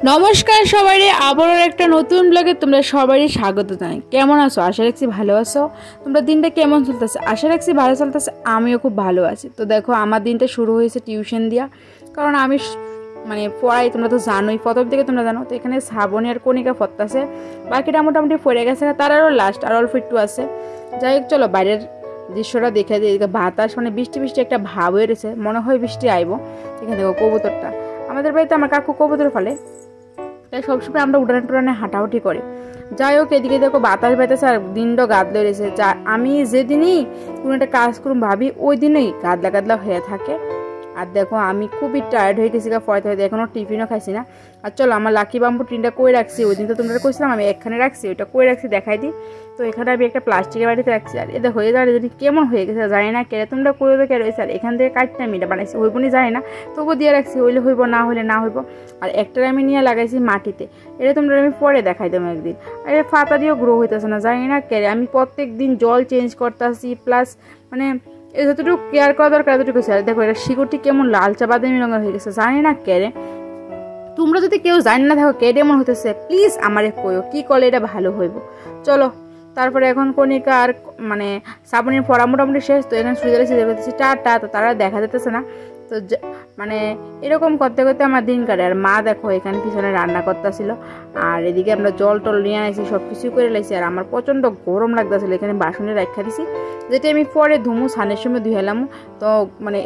নমস্কার সবাই, আবারও একটা নতুন ব্লগে তোমরা সবারই স্বাগত জানাই। কেমন আছো? আশা রাখছি ভালো আছো। তোমরা দিনটা কেমন চলতেছে? আশা রাখছি ভালো চলতেছে। আমিও খুব ভালো আছি। তো দেখো, আমার দিনটা শুরু হয়েছে টিউশন দিয়া, কারণ আমি পড়াই, তোমরা তো জানোই, প্রথম থেকে তোমরা জানো। তো এখানে শ্রাবণী আর কণিকা পড়তেছে, বাকিটা মোটামুটি পড়ে গেছে, তার আরও লাস্ট আর অল্প একটু আছে। যাই হোক, চলো বাইরের দৃশ্যটা দেখে দিই। বাতাস বৃষ্টি বৃষ্টি একটা ভাব হয়ে রয়েছে, মনে হয় বৃষ্টি আইব। এখানে দেখো কবুতরটা, আমাদের বাড়িতে আমার কাকু কবুতর ফেলে, তাই সবসময় আমরা উড়ানে টুড়ানে হাঁটাহুটি করি। যাই হোক, এদিকে দেখো বাতাস বাইতেছে আর দিনটা গাদলে রয়েছে। যা আমি যেদিনই কোনো একটা কাজ করুম ভাবি, ওই দিনই গাদলা গাদলা হয়ে থাকে। আর দেখো, আমি খুবই টায়ার্ড হয়ে গেছি পড়াতে হয়তো, এখনও টিফিনও খাইছি না। আর চলো, আমার লাকি বাম্বু টিনটা কই রাখছি, ওই দিন তো তোমরা কইছিলাম আমি এখানে রাখছি, ওইটা কই রাখছি দেখাই দিই। তো এখানে আমি একটা প্লাস্টিকের বাড়িতে রাখছি। আর এ দেখো, এদের যদি কেমন হয়ে গেছে জানি না, কেড়ে তোমরা করে দেখে রয়েছে। আর এখান থেকে কাটতে আমি এটা বানাইছি, হইব নি জানি না, তবু দিয়ে রাখছি, হইলে হইব না হইলে না হইব। আর একটা আমি নিয়ে লাগাইছি মাটিতে, এটা তোমরা আমি পরে দেখাই দেবো একদিন। আর এর ফাতা দিয়েও গ্রো হইতেছে না, জানি না কেড়ে। আমি প্রত্যেক দিন জল চেঞ্জ করতেছি, প্লাস যতটুকু কেয়ার করা দরকার এতটুকু। দেখো, এটা শিকড়টি কেমন লালচা বাদামি রঙের হয়ে গেছে, জানি না কেড়ে। তোমরা যদি কেউ জানি না থাকো কেডে এমন হইতেছে, প্লিজ আমারে কইও কি করলে এটা ভালো হইব। চলো, তারপরে এখন কণিকা আর শ্রাবণীর পড়া মোটামুটি শেষ। তো এখানে সুবিধা সিদ্ধ টাটা, তো তারা দেখা যেতেছে না। তো এরকম করতে করতে আমার দিন কাটে। আর মা দেখো এখানে পিছনে রান্না করতেছিল, আর এদিকে আমরা জল টল নিয়ে আসি, সব কিছুই করে লাইছি। আর আমার প্রচণ্ড গরম লাগতেছিল, এখানে বাসনে রাখা দিছি, যেটা আমি পরে ধুমু সানের সময় ধুয়েলাম। তো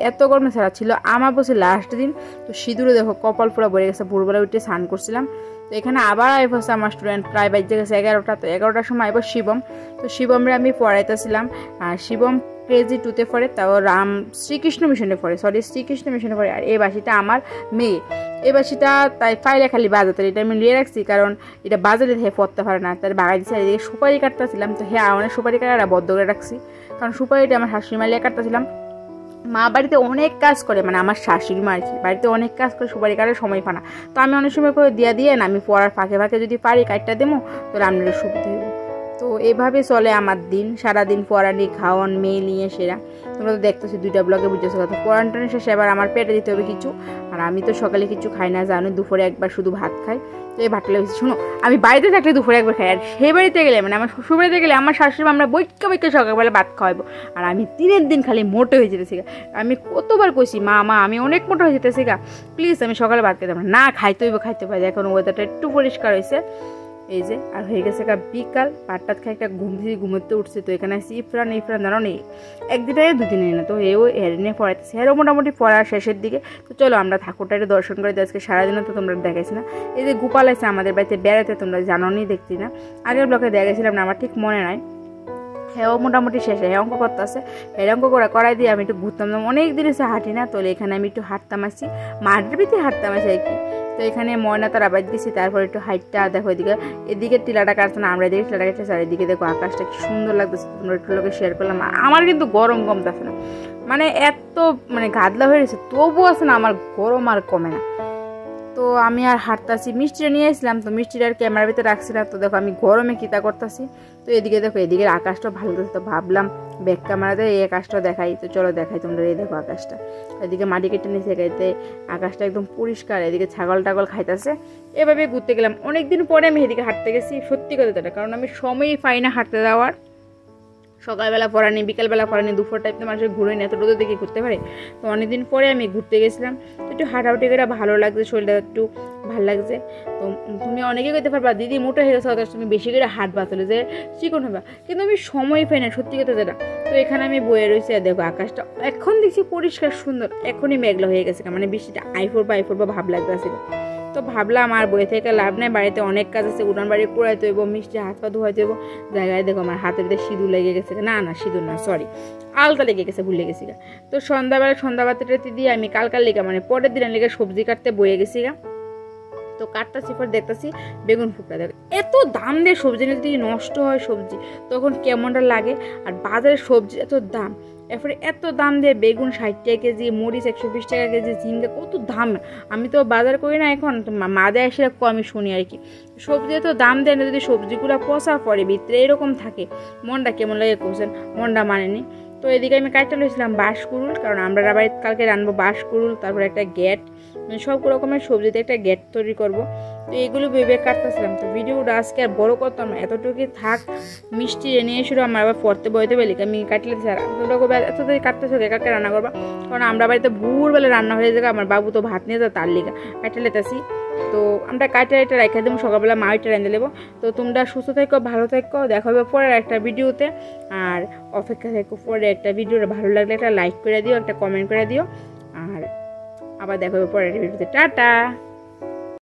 এত গরমে ছাড়া ছিল। আমার বসে লাস্ট দিন, তো সিঁদুরে দেখো কপাল পুরো ভরে গেছে, ভোরবেলা উঠে স্নান করছিলাম। তো এখানে আবার আইবছে আমার স্টুডেন্ট, প্রায় বাজে গেছে 11টা। তো 11টার সময় আইব শিবম। তো শিবমরে আমি পড়াইতেছিলাম। আর শিবম কেজি 2তে পড়ে, তাও শ্রীকৃষ্ণ মিশনে পড়ে, শ্রীকৃষ্ণ মিশনে পড়ে। আর এই বাসিটা আমার মেয়ে, এই বাসিটা তাই ফাইলে খালি বাজাতে, এটা আমি নিয়ে রাখছি, কারণ এটা বাজারে হে পড়তে পারে না, তার বাগাই দিচ্ছে। এদিকে সুপারি কাটতেছিলাম, তো হ্যাঁ অনেক সুপারি কাটা বদ্ধ করে রাখছি, কারণ সুপারিটা আমার শাশুড়ি মালিয়া কাটতেছিলাম। মা বাড়িতে অনেক কাজ করে, আমার শাশুড়ি মা আর কি, বাড়িতে অনেক কাজ করে, সুপারি কাটার সময় পানা। তো আমি অনেক সময় করে দিয়ে না, আমি পড়ার ফাঁকে ফাঁকে যদি পারি কাটটা দেবো, তো রান্নাটা সুবিধা হইব। তো এভাবে চলে আমার দিন, সারাদিন পড়ানি খাওয়ান মেয়ে নিয়ে সেরা। তোমরা তো দেখতেছি 2টা ব্লগে বুঝেছো কথা। পড়ানোর শেষে এবার আমার পেটে দিতে হবে কিছু। আর আমি তো সকালে কিছু খাই না, জানো, দুপুরে একবার শুধু ভাত খাই। তো এই ভাতটা লেগেছি। শোনো, আমি বাড়িতে থাকলে দুপুরে একবার খাই, আর সেই বাড়িতে গেলে আমার শ্বশুর বাড়িতে গেলে আমার শাশুড়ি আমরা বৈক্য সকালবেলা ভাত খাওয়াবো। আর আমি 3 দিন খালি মোটো হয়ে যেতেছি। আমি কতবার কইছি, মা আমি অনেক মোটো হয়ে যেতেছি প্লিজ আমি সকালে ভাত খেতে পারি না, খাইতে পারি। এখন ওয়েদারটা একটু পরিষ্কার হয়েছে, এই যে। আর হয়ে গেছে বিকাল, পাটটাত খাই একটা ঘুমোতে উঠছে। তো এখানে আসছি ইফরান জানো নেই, একদিনে 2 দিনে না। তো এও হেরে নিয়ে পড়াইতেছে, হেরও মোটামুটি পড়ার শেষের দিকে। তো চলো আমরা ঠাকুরটা একটু দর্শন করে দিই। আজকে সারাদিনও তো তোমরা দেখাইছি না। এই যে গোপাল আছে আমাদের বাড়িতে বেড়াতে, তোমরা জানো নি, দেখছি না, আগের ব্লকে দেখাইছিলাম না, আমার ঠিক মনে নাই। হ্যাঁ মোটামুটি শেষে হ্যাঁ অঙ্ক করতেছে, হ্যাঁ অঙ্ক করাই দিয়ে আমি একটু ঘুরতাম, অনেক দিন এসে হাঁটি না। তো এখানে আমি একটু হাঁটতাম আসছি, মাঠের ভিতরে হাঁটতাম আসি আর কি। তো এখানে ময়না তার আবার দিচ্ছি, তারপর একটু হাইটটা দেখো, এদিকে টিলাটা কাটছে না, আমরা এদিকে টিলাটা কাটছে। আর এদিকে দেখো আকাশটা কি সুন্দর লাগতেছে, তোমরা একটু লোকে শেয়ার করলাম। আমার কিন্তু গরম কমতেছে না, এত গাদলা হয়ে গেছে, তবুও আছে না আমার গরম আর কমে না। তো আমি আর হাঁটতাছি, মিষ্টিটা নিয়ে আসলাম, তো মিষ্টিটা আর ক্যামেরার ভিতরে রাখছি না। তো দেখো আমি গরমে কিতা করতেছি। তো এদিকে দেখো, এদিকে আকাশটা ভালো লাগছে, তো ভাবলাম ব্যাক ক্যামেরাতে এই আকাশটা দেখাই। তো চলো দেখাই তোমরা, এই দেখো আকাশটা, এদিকে মাটি কেটে নিচে গাইতে আকাশটা একদম পরিষ্কার, এদিকে ছাগল টাগল খাইতেছে। এভাবে ঘুরতে গেলাম, অনেকদিন পরে আমি এদিকে হাঁটতে গেছি, সত্যি কথা এটা, কারণ আমি সময়ই পাই না হাঁটতে যাওয়ার। সকালবেলা পড়ানি, বিকালবেলা পড়ানি, দুপুর টাইপে মানুষের ঘুরে নিয়ে এত রোদে দেখে ঘুরতে পারে। তো অনেকদিন পরে আমি ঘুরতে গেছিলাম, একটু হাঁটাহাঁটি করে ভালো লাগছে, শরীরটা একটু ভালো লাগছে। তো তুমি অনেকে করতে পারবা, দিদি মোটা হয়ে গেছে, তুমি বেশি করে হাঁটবা, তাহলে যে চিকন হবা, কিন্তু আমি সময় পাই না, সত্যি কথা যেটা। তো এখানে আমি বয়ে রয়েছি, আর দেখো আকাশটা এখন দেখছি পরিষ্কার সুন্দর, এখনই মেঘলা হয়ে গেছে, বৃষ্টিটা আইফোর বা ভাব লাগতেছিল। তো ভাবলাম আর বই থেকে লাভ নেই, বাড়িতে অনেক কাজ আছে, উঠান বাড়ি কুড়াইতে হইব, মিষ্টি হাত পা ধোয়াইতে হইব। জায়গায় দেখো আমার হাতের ভিতরে সিঁদুর লেগে গেছে, না সিঁদুর না, সরি, আলতা লেগে গেছে, ভুলে গেছি। তো সন্ধ্যা বাতিটাতে দিয়ে আমি কালকার লেগে পরের দিনের লেগে সবজি কাটতে বয়ে গেছি। তো কাটতাছি, পর দেখতেছি বেগুন ফুকটা, দেখো এত দাম দিয়ে সবজি নিয়ে যদি নষ্ট হয় সবজি, তখন কেমনটা লাগে। আর বাজারে সবজি এত দাম, এরপরে এত দাম দিয়ে বেগুন 60 টাকা কেজি, মরিচ 120 টাকা কেজি, ঝিঙ্গা কত দাম। আমি তো বাজার করি না এখন, মাঝে এসে আমি শুনি আর কি, সবজি এত দাম দেয় না, যদি সবজিগুলো পচা পড়ে ভিতরে এরকম থাকে, মনটা কেমন লাগে কোশ্চেন, মনটা মানেনি। তো এদিকে আমি কাটতে লইছিলাম বাঁশকুড়ুল, কারণ আমরা বাড়িতে কালকে রানবো বাঁশকুড়ুল, তারপর একটা গেট, সব রকমের সবজিতে একটা গেট তৈরি করব। তো এগুলো ভেবে কাটতেছিলাম। তো ভিডিওটা আজকে আর বড় করতাম না, এতটুকুই থাক। মিষ্টি এনে শুরু আমার আবার পড়তে বইতে বেলি আমি কাটলে এত কাটতেছো কাকে রান্না করবা, কারণ আমরা বাড়িতে ভোরবেলা রান্না হয়ে যাবে, আমার বাবু তো ভাত নিয়ে যায় তার লিগা কাটে লেতেছি। তো আমরা কাটে এটা রেখে দেবো, সকালবেলা মাইটা রেঁধে দেবো। তো তোমরা সুস্থ থেকো, ভালো থেকো, দেখা হবে পরের একটা ভিডিওতে। আর অপেক্ষা থেকো পরে একটা ভিডিওটা ভালো লাগলে একটা লাইক করে দিও, একটা কমেন্ট করে দিও। আর আবার দেখা হবে পরের ভিডিওতে। টাটা।